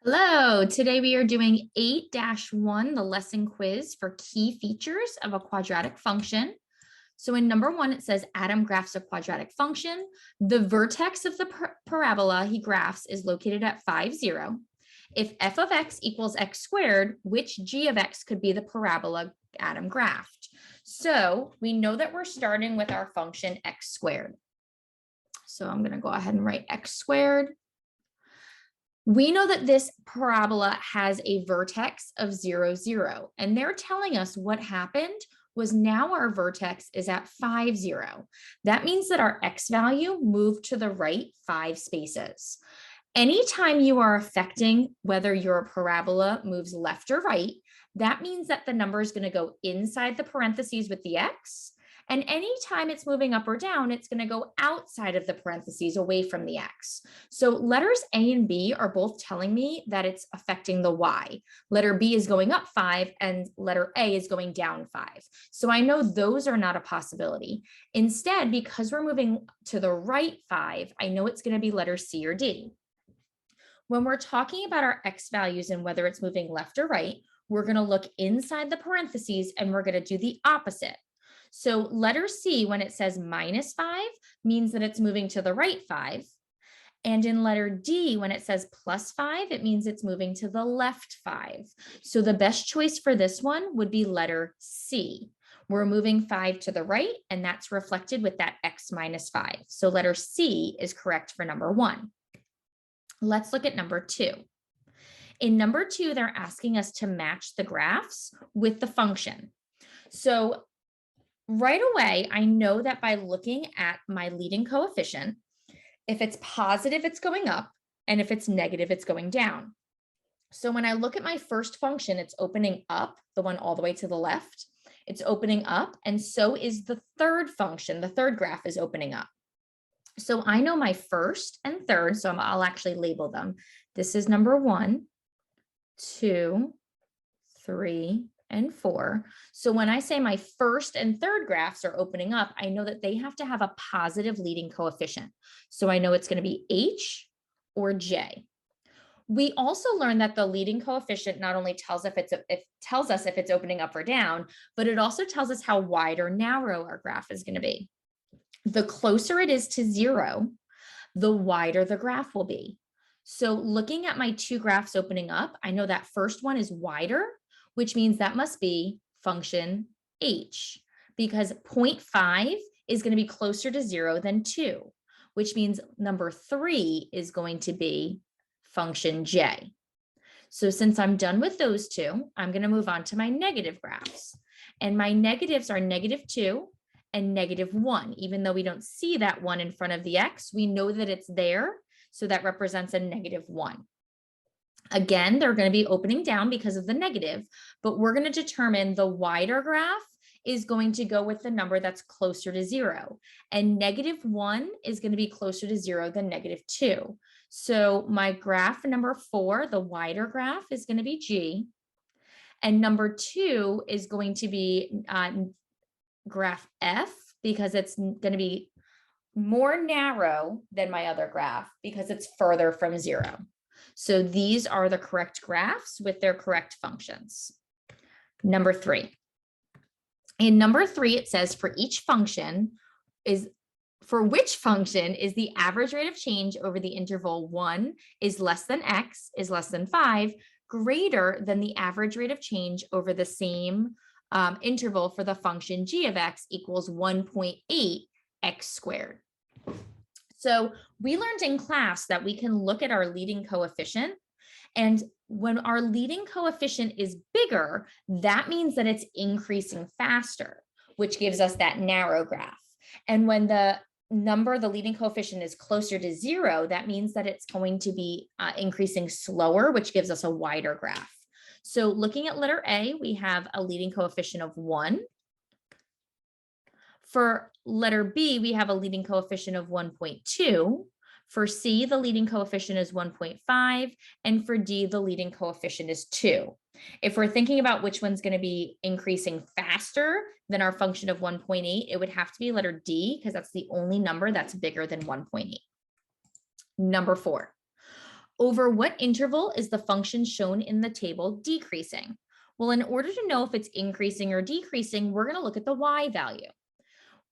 Hello, today we are doing 8-1, the lesson quiz for key features of a quadratic function. So in number 1, it says Adam graphs a quadratic function. The vertex of the parabola he graphs is located at 5, 0. If f of x equals x squared, which g of x could be the parabola Adam graphed? So we know that we're starting with our function x squared. So I'm going to go ahead and write x squared. We know that this parabola has a vertex of 0, 0, and they're telling us what happened was now our vertex is at 5, 0. That means that our x value moved to the right 5 spaces. Anytime you are affecting whether your parabola moves left or right, that means that the number is going to go inside the parentheses with the x. And anytime it's moving up or down, it's going to go outside of the parentheses away from the x. So letters A and B are both telling me that it's affecting the y. Letter B is going up 5 and letter A is going down 5. So I know those are not a possibility. Instead, because we're moving to the right 5, I know it's going to be letter C or D. When we're talking about our x values and whether it's moving left or right, we're going to look inside the parentheses and we're going to do the opposite. So letter C, when it says minus 5, means that it's moving to the right 5. And in letter D, when it says plus 5, it means it's moving to the left 5. So the best choice for this one would be letter C. We're moving 5 to the right, and that's reflected with that x minus 5. So letter C is correct for number 1. Let's look at number 2. In number 2, they're asking us to match the graphs with the function. So right away, I know that by looking at my leading coefficient, if it's positive, it's going up, and if it's negative, it's going down. So when I look at my first function, it's opening up, the one all the way to the left. It's opening up, and so is the third function. The third graph is opening up. So I know my first and third, so I'll actually label them. This is number 1, 2, 3, and 4. So when I say my first and third graphs are opening up, I know that they have to have a positive leading coefficient. So I know it's going to be H or J. We also learned that the leading coefficient not only tells us if it's opening up or down, but it also tells us how wide or narrow our graph is going to be. The closer it is to 0, the wider the graph will be. So looking at my 2 graphs opening up, I know that first one is wider, which means that must be function H, because 0.5 is going to be closer to 0 than 2, which means number 3 is going to be function J. So since I'm done with those 2, I'm going to move on to my negative graphs. And my negatives are -2 and -1. Even though we don't see that 1 in front of the x, we know that it's there. So that represents a -1. Again, they're going to be opening down because of the negative, but we're going to determine the wider graph is going to go with the number that's closer to 0. And -1 is going to be closer to 0 than -2. So my graph number 4, the wider graph, is going to be G. And number 2 is going to be graph F, because it's going to be more narrow than my other graph because it's further from 0. So these are the correct graphs with their correct functions. Number 3. In number 3, it says for which function is the average rate of change over the interval 1 is less than x is less than 5 greater than the average rate of change over the same interval for the function g of x equals 1.8 x squared. So we learned in class that we can look at our leading coefficient, and when our leading coefficient is bigger, that means that it's increasing faster, which gives us that narrow graph. And when the leading coefficient is closer to 0, that means that it's going to be increasing slower, which gives us a wider graph. So looking at letter A, we have a leading coefficient of 1. For letter B, we have a leading coefficient of 1.2. For C, the leading coefficient is 1.5. And for D, the leading coefficient is 2. If we're thinking about which one's going to be increasing faster than our function of 1.8, it would have to be letter D, because that's the only number that's bigger than 1.8. Number 4. Over what interval is the function shown in the table decreasing? Well, in order to know if it's increasing or decreasing, we're going to look at the y value.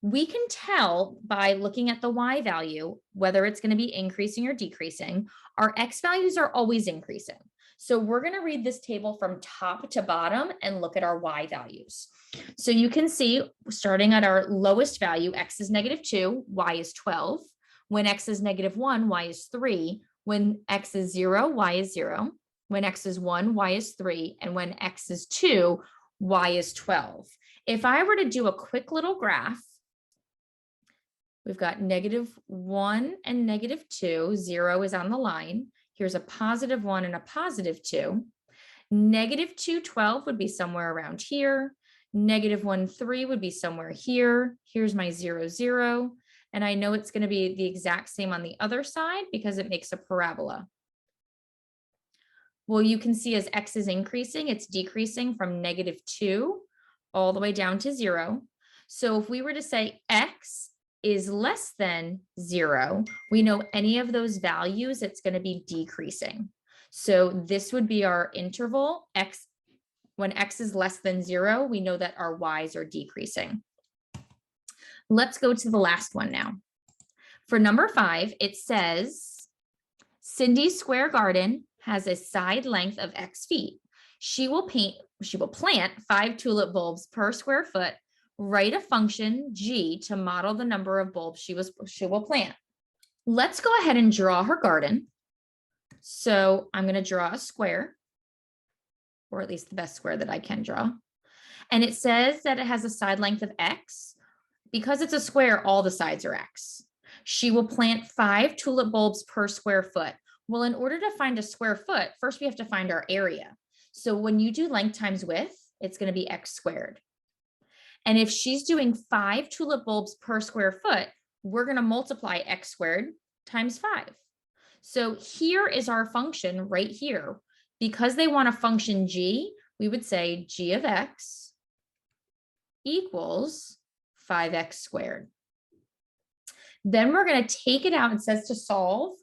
We can tell by looking at the y value whether it's going to be increasing or decreasing. Our x values are always increasing. So we're going to read this table from top to bottom and look at our y values. So you can see starting at our lowest value, x is -2, y is 12. When x is -1, y is 3. When x is 0, y is 0. When x is 1, y is 3. And when x is 2, y is 12. If I were to do a quick little graph, we've got -1 and -2. 0 is on the line. Here's a +1 and a +2. -2, 12 would be somewhere around here. -1, 3 would be somewhere here. Here's my 0, 0. And I know it's going to be the exact same on the other side because it makes a parabola. Well, you can see as x is increasing, it's decreasing from -2 all the way down to 0. So if we were to say x is less than 0, we know any of those values, it's going to be decreasing. So this would be our interval. X, when x is less than 0, we know that our y's are decreasing. Let's go to the last one now. For number 5, it says, Cindy's square garden has a side length of x feet. She will plant 5 tulip bulbs per square foot. Write a function g to model the number of bulbs she will plant. Let's go ahead and draw her garden. So I'm going to draw a square, or at least the best square that I can draw. And it says that it has a side length of x. Because it's a square, all the sides are x. She will plant 5 tulip bulbs per square foot. Well, in order to find a square foot, first we have to find our area. So when you do length times width, it's going to be x squared. And if she's doing 5 tulip bulbs per square foot, we're going to multiply x squared times 5. So here is our function right here. Because they want a function g, we would say g of x equals 5x squared. Then we're going to take it out. It says to solve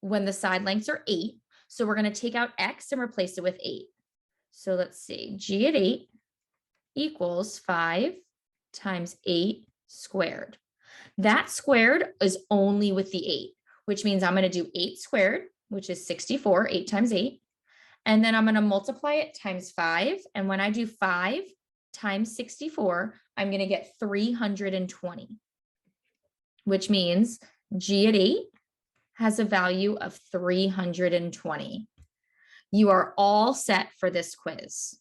when the side lengths are 8. So we're going to take out x and replace it with 8. So let's see, g at 8 equals 5 times 8 squared. That squared is only with the 8, which means I'm going to do 8 squared, which is 64, 8 times 8. And then I'm going to multiply it times 5. And when I do 5 times 64, I'm going to get 320, which means g at 8 has a value of 320. You are all set for this quiz.